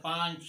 5,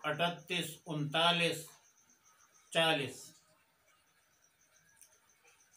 38, 39, 40।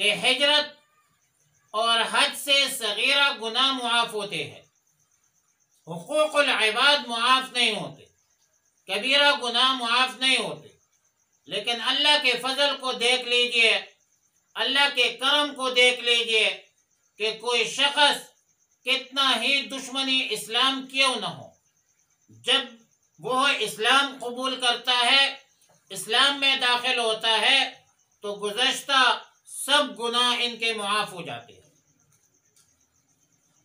کہ ہجرت اور حج سے صغیرہ گناہ معاف ہوتے ہیں، حقوق العباد معاف نہیں ہوتے، کبیرہ گناہ معاف نہیں ہوتے، لیکن اللہ کے فضل کو دیکھ لیجئے، اللہ کے کرم کو دیکھ لیجئے کہ کوئی شخص کتنا ہی دشمنی اسلام کیوں نہ ہو، جب وہ اسلام قبول کرتا ہے، اسلام میں داخل ہوتا ہے، تو گزشتہ سب گناہ ان کے معاف ہو جاتے ہیں۔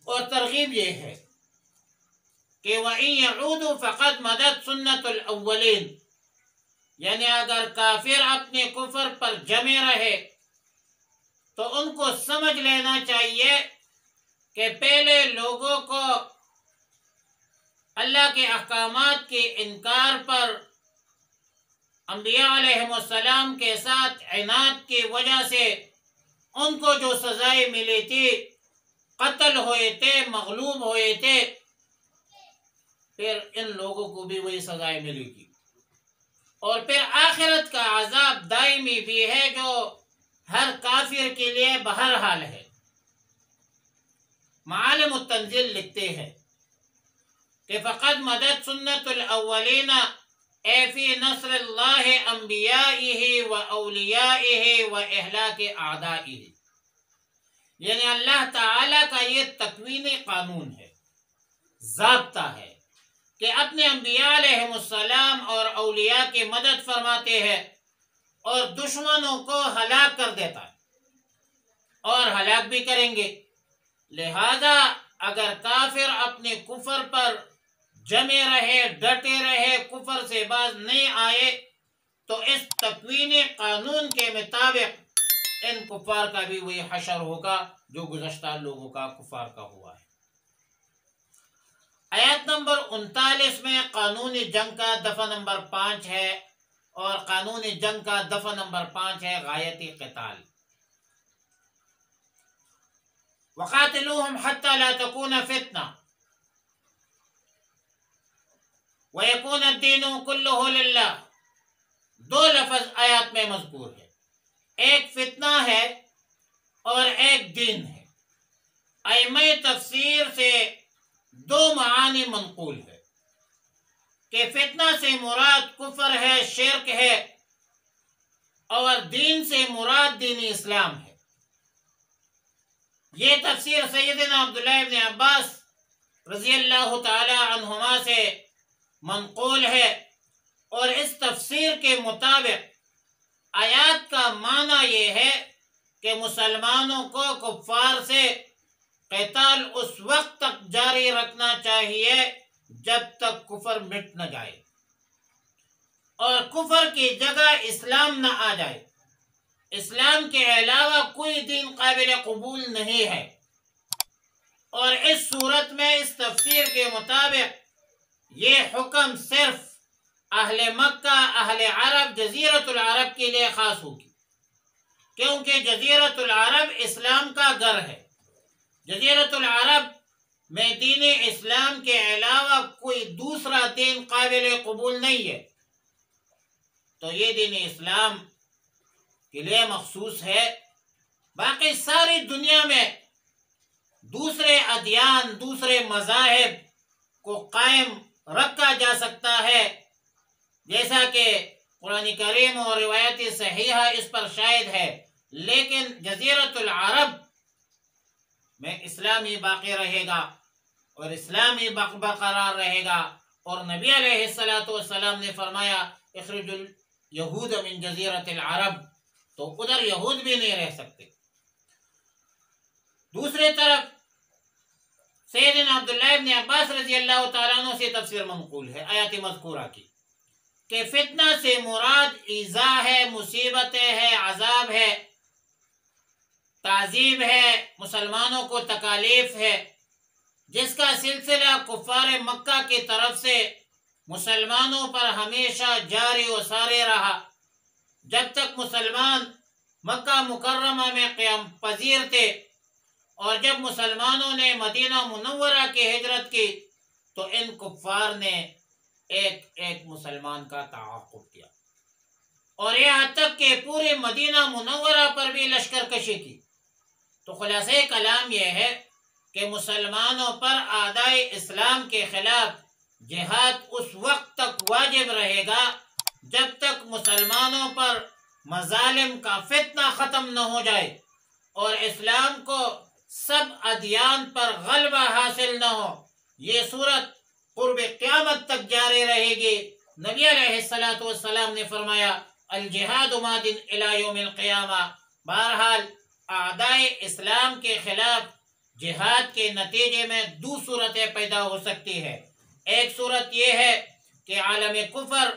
اور ترغیب یہ ہے کہ وَإِن يَعُودُوا فَقَدْ مَدَتْ سُنَّةُ الْأَوَّلِينَ، یعنی اگر کافر اپنے کفر پر جمے رہے تو ان کو سمجھ لینا چاہیے کہ پہلے لوگوں کو اللہ کے احکامات کے انکار پر انبیاء علیہ السلام کے ساتھ عناد کی وجہ سے ان کو جو سزائیں ملی تھی، قتل ہوئے تھے، مغلوب ہوئے تھے، پھر ان لوگوں کو بھی وہی سزائیں ملی تھی، اور پھر آخرت کا عذاب دائمی بھی ہے جو ہر کافر کے لیے بہرحال ہے۔ معالم التنزیل لکھتے ہیں کہ فقد مدد سنت الاولین اے فی نصر اللہ انبیائہ و اولیائہ و اہلاک اعدائہ، یعنی اللہ تعالی کا یہ تکوینی قانون ہے، ضابطہ ہے کہ اپنے انبیاء علیہ السلام اور اولیاء کی مدد فرماتے ہیں اور دشمنوں کو ہلاک کر دیتا ہے اور ہلاک بھی کریں گے۔ لہذا اگر کافر اپنے کفر پر جمے رہے، ڈٹے رہے، کفر سے باز نہیں آئے، تو اس تکوینی قانون کے مطابق ان کفار کا بھی وہی حشر ہوگا جو گزشتہ لوگوں کا کفار کا ہوا ہے۔ آیت نمبر 39 میں قانون جنگ کا دفعہ نمبر 5 ہے، اور قانون جنگ کا دفعہ نمبر 5 ہے غایتی قتال۔ وَقَاتِلُوهُمْ حَتَّى لَا تَكُونَ فِتْنَةٌ وَيَكُونَ الدِّينُ كُلُّهُ لِلَّهِ، دو لفظ آیات میں مذکور ہے، ایک فتنہ ہے اور ایک دین ہے۔ ائمہ تفسیر سے دو معانی منقول ہے کہ فتنہ سے مراد کفر ہے، شرک ہے، اور دین سے مراد دین اسلام ہے۔ یہ تفسیر سیدنا عبداللہ ابن عباس رضی اللہ تعالی عنہما سے منقول ہے، اور اس تفسیر کے مطابق آیات کا معنی یہ ہے کہ مسلمانوں کو کفار سے قتال اس وقت تک جاری رکھنا چاہیے جب تک کفر مٹ نہ جائے اور کفر کی جگہ اسلام نہ آ جائے۔ اسلام کے علاوہ کوئی دین قابل قبول نہیں ہے، اور اس صورت میں اس تفسیر کے مطابق یہ حکم صرف اہل مکہ، اہل عرب، جزیرۃ العرب کے لیے خاص ہوگی، کیونکہ جزیرۃ العرب اسلام کا گھر ہے۔ جزیرۃ العرب میں دین اسلام کے علاوہ کوئی دوسرا دین قابل قبول نہیں ہے، تو یہ دین اسلام کے لیے مخصوص ہے۔ باقی ساری دنیا میں دوسرے ادیان، دوسرے مذاہب کو قائم رکھا جا سکتا ہے، جیسا کہ قرآن کریم اور روایت صحیحہ اس پر شاہد ہے، لیکن جزیرۃ العرب میں اسلامی باقی رہے گا اور اسلامی برقرار رہے گا، اور نبی علیہ السلام نے فرمایا اخرج الیہود من جزیرۃ العرب، تو ادھر یہود بھی نہیں رہ سکتے۔ دوسری طرف سیدنا عبداللہ ابن عباس رضی اللہ تعالیٰ عنہ سے تفسیر منقول ہے آیات مذکورہ کی کہ فتنہ سے مراد ایذا ہے، مصیبتیں ہے، عذاب ہے، تعذیب ہے، مسلمانوں کو تکالیف ہے، جس کا سلسلہ کفار مکہ کی طرف سے مسلمانوں پر ہمیشہ جاری و ساری رہا، جب تک مسلمان مکہ مکرمہ میں قیام پذیر تھے، اور جب مسلمانوں نے مدینہ منورہ کی ہجرت کی تو ان کفار نے ایک ایک مسلمان کا تعاقب کیا۔ اور یہاں تک کہ پورے مدینہ منورہ پر بھی لشکر کشی کی۔ تو خلاصہ کلام یہ ہے کہ مسلمانوں پر اعدائے اسلام کے خلاف جہاد اس وقت تک واجب رہے گا جب تک مسلمانوں پر مظالم کا فتنہ ختم نہ ہو جائے اور اسلام کو سب ادیان پر غلبہ حاصل نہ ہو۔ یہ صورت قرب قیامت تک جاری رہے گی۔ نبی علیہ السلام نے فرمایا الجہاد ماد الی یوم القیامہ۔ بہرحال اعدائے اسلام کے خلاف جہاد کے نتیجے میں دو صورتیں پیدا ہو سکتی ہے۔ ایک صورت یہ ہے کہ عالم کفر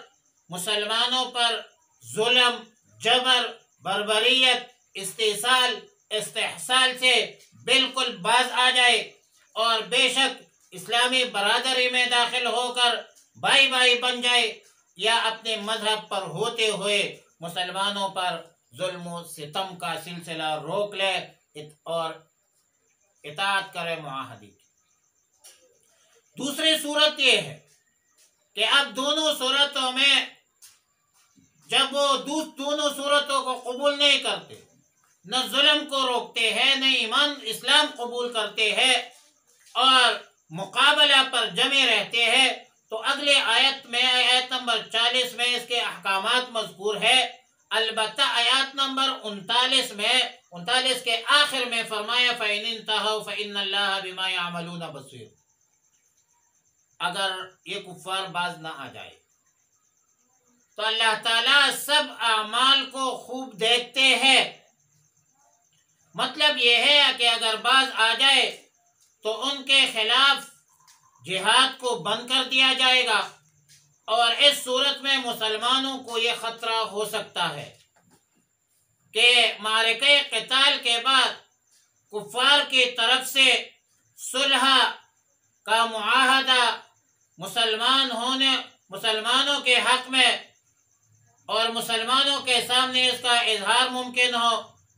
مسلمانوں پر ظلم، جبر، بربریت، استحصال، استحصال سے بالکل باز آ جائے اور بے شک اسلامی برادری میں داخل ہو کر بھائی بھائی بن جائے، یا اپنے مذہب پر ہوتے ہوئے مسلمانوں پر ظلم و ستم کا سلسلہ روک لے اور اطاعت کرے معاہدے کی۔ دوسری صورت یہ ہے کہ اب دونوں صورتوں میں جب وہ دونوں صورتوں کو قبول نہیں کرتے، نہ ظلم کو روکتے ہیں، نہ ایمان اسلام قبول کرتے ہیں اور مقابلہ پر جمے رہتے ہیں، تو اگلے آیت میں آیت نمبر 40 میں اس کے احکامات مذکور ہے۔ البتہ آیات نمبر 39 کے آخر میں فرمایا فَإِنِ انْتَهَوْا فَإِنَّ اللَّهَ بِمَا يَعْمَلُونَ بَصِيرٌ۔ اگر یہ کفار باز نہ آ جائے تو اللہ تعالیٰ سب اعمال کو خوب دیکھتے ہیں۔ مطلب یہ ہے کہ اگر باز آ جائے تو ان کے خلاف جہاد کو بند کر دیا جائے گا، اور اس صورت میں مسلمانوں کو یہ خطرہ ہو سکتا ہے کہ معرکہ قتال کے بعد کفار کی طرف سے صلح کا معاہدہ مسلمانوں کے حق میں اور مسلمانوں کے سامنے اس کا اظہار ممکن ہو،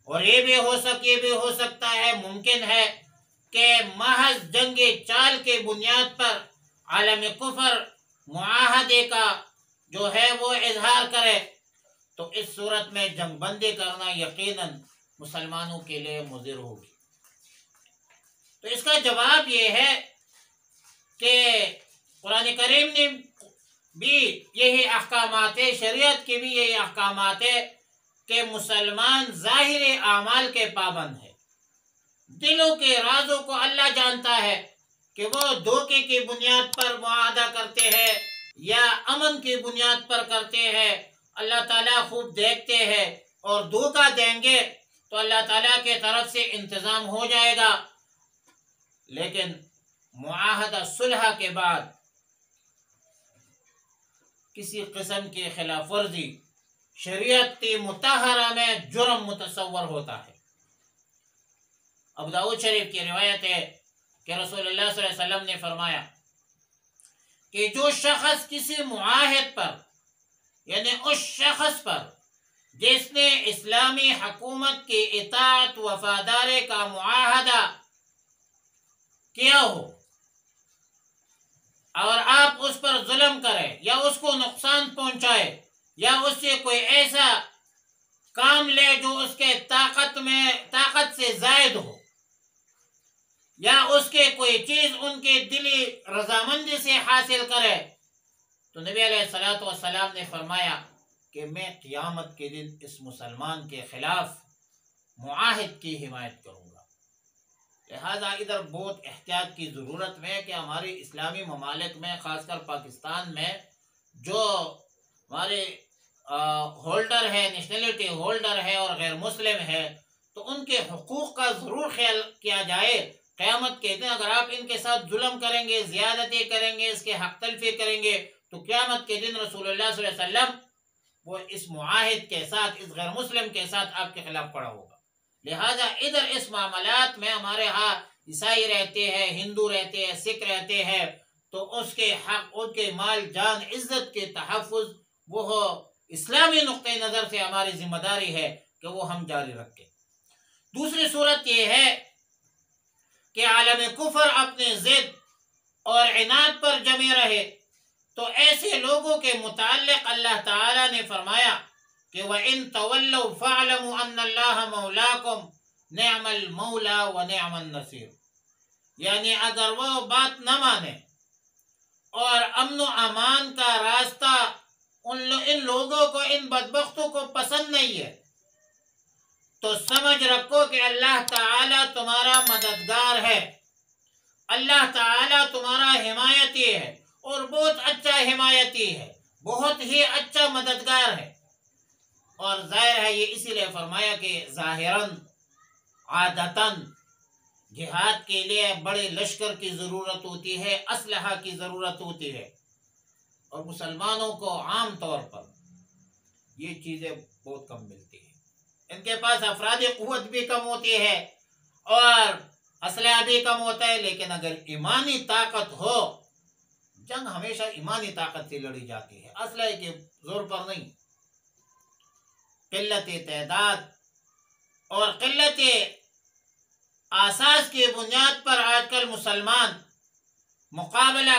اور یہ بھی ہو سکتا ہے، ممکن ہے کہ محض جنگی چال کے بنیاد پر عالم کفر معاہدے کا جو ہے وہ اظہار کرے، تو اس صورت میں جنگ بندی کرنا یقیناً مسلمانوں کے لیے مضر ہوگی۔ تو اس کا جواب یہ ہے کہ قرآن کریم نے بھی یہی احکامات ہے، شریعت کے بھی یہی احکامات ہے کہ مسلمان ظاہری اعمال کے پابند ہے، دلوں کے رازوں کو اللہ جانتا ہے کہ وہ دھوکے کی بنیاد پر معاہدہ کرتے ہیں یا امن کی بنیاد پر کرتے ہیں، اللہ تعالیٰ خوب دیکھتے ہیں، اور دھوکہ دیں گے تو اللہ تعالیٰ کی طرف سے انتظام ہو جائے گا۔ لیکن معاہدہ صلح کے بعد کسی قسم کی خلاف ورزی شریعت مطہرہ میں جرم متصور ہوتا ہے۔ ابو داؤد شریف کی روایت ہے کہ رسول اللہ صلی اللہ علیہ وسلم نے فرمایا کہ جو شخص کسی معاہد پر، یعنی اس شخص پر جس نے اسلامی حکومت کی اطاعت وفاداری کا معاہدہ کیا ہو، اور آپ اس پر ظلم کریں یا اس کو نقصان پہنچائے یا اس سے کوئی ایسا کام لے جو اس کے طاقت سے زائد ہو، یا اس کے کوئی چیز ان کے دلی رضامندی سے حاصل کرے، تو نبی علیہ الصلوۃ والسلام نے فرمایا کہ میں قیامت کے دن اس مسلمان کے خلاف معاہد کی حمایت کروں گا۔ لہذا ادھر بہت احتیاط کی ضرورت ہے کہ ہماری اسلامی ممالک میں، خاص کر پاکستان میں، جو ہمارے ہولڈر ہے، نیشنلٹی ہولڈر ہے اور غیر مسلم ہے، تو ان کے حقوق کا ضرور خیال کیا جائے۔ قیامت کے دن اگر آپ ان کے ساتھ ظلم کریں گے، زیادتی کریں گے، اس کے حق تلفی کریں گے، تو قیامت کے دن رسول اللہ صلی اللہ علیہ وسلم وہ اس معاہد کے ساتھ، اس غیر مسلم کے ساتھ آپ کے خلاف کھڑا ہوگا۔ لہذا ادھر اس معاملات میں ہمارے ہاں عیسائی رہتے ہیں، ہندو رہتے ہیں، سکھ رہتے ہیں، تو اس کے حق، ان کے مال، جان، عزت کے تحفظ وہ اسلامی نقطۂ نظر سے ہماری ذمہ داری ہے کہ وہ ہم جاری رکھیں۔ دوسری صورت یہ ہے کہ عالم کفر اپنے ضد اور عناد پر جمے رہے، تو ایسے لوگوں کے متعلق اللہ تعالی نے فرمایا کہ وَإِن تَوَلَّوْا فَاعْلَمُوا أَنَّ اللَّهَ مَوْلَاكُمْ نِعْمَ الْمَوْلَى وَنِعْمَ النَّصِيرُ، یعنی اگر وہ بات نہ مانے اور امن و امان کا راستہ ان لوگوں کو، ان بدبختوں کو پسند نہیں ہے، تو سمجھ رکھو کہ اللہ تعالیٰ تمہارا مددگار ہے، اللہ تعالیٰ تمہارا حمایتی ہے، اور بہت اچھا حمایتی ہے، بہت ہی اچھا مددگار ہے۔ اور ظاہر ہے یہ اسی لیے فرمایا کہ ظاہراً عادتاً جہاد کے لیے بڑے لشکر کی ضرورت ہوتی ہے، اسلحہ کی ضرورت ہوتی ہے، اور مسلمانوں کو عام طور پر یہ چیزیں بہت کم ملتی ہیں۔ ان کے پاس افرادی قوت بھی کم ہوتی ہے اور اسلحہ بھی کم ہوتا ہے، لیکن اگر ایمانی طاقت ہو، جنگ ہمیشہ ایمانی طاقت سے لڑی جاتی ہے، اسلحے کے زور پر نہیں۔ قلت تعداد اور قلت اساس کی بنیاد پر آج کل مسلمان مقابلہ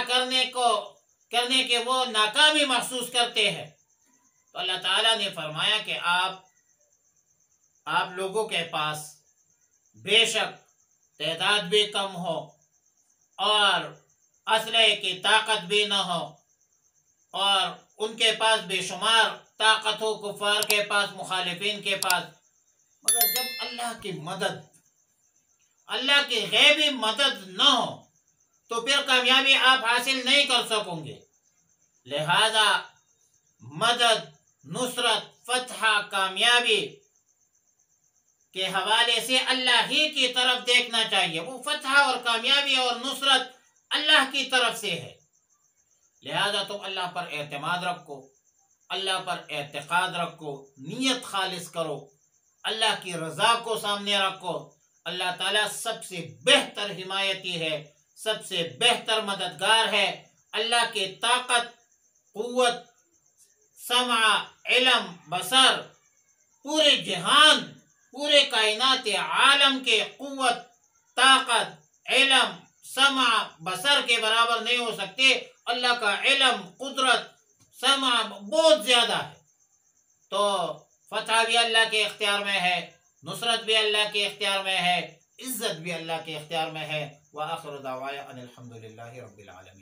کرنے کے وہ ناکامی محسوس کرتے ہیں، تو اللہ تعالیٰ نے فرمایا کہ آپ لوگوں کے پاس بے شک تعداد بھی کم ہو اور اسلحے کی طاقت بھی نہ ہو، اور ان کے پاس بے شمار طاقت ہو، کفار کے پاس، مخالفین کے پاس، مگر جب اللہ کی غیبی مدد نہ ہو تو پھر کامیابی آپ حاصل نہیں کر سکیں گے۔ لہذا مدد، نصرت، فتح، کامیابی کے حوالے سے اللہ ہی کی طرف دیکھنا چاہیے۔ وہ فتح اور کامیابی اور نصرت اللہ کی طرف سے ہے، لہذا تم اللہ پر اعتماد رکھو، اللہ پر اعتقاد رکھو، نیت خالص کرو، اللہ کی رضا کو سامنے رکھو۔ اللہ تعالیٰ سب سے بہتر حمایتی ہے، سب سے بہتر مددگار ہے۔ اللہ کی طاقت، قوت، سمع، علم، بصر، پورے جہان، پورے کائنات عالم کے قوت، طاقت، علم، سمع، بصر کے برابر نہیں ہو سکتے۔ اللہ کا علم، قدرت، سمع بہت زیادہ ہے، تو فتح بھی اللہ کے اختیار میں ہے، نصرت بھی اللہ کے اختیار میں ہے، عزت بھی اللہ کے اختیار میں ہے۔ وآخر دعوایا ان الحمد للہ رب العالمین۔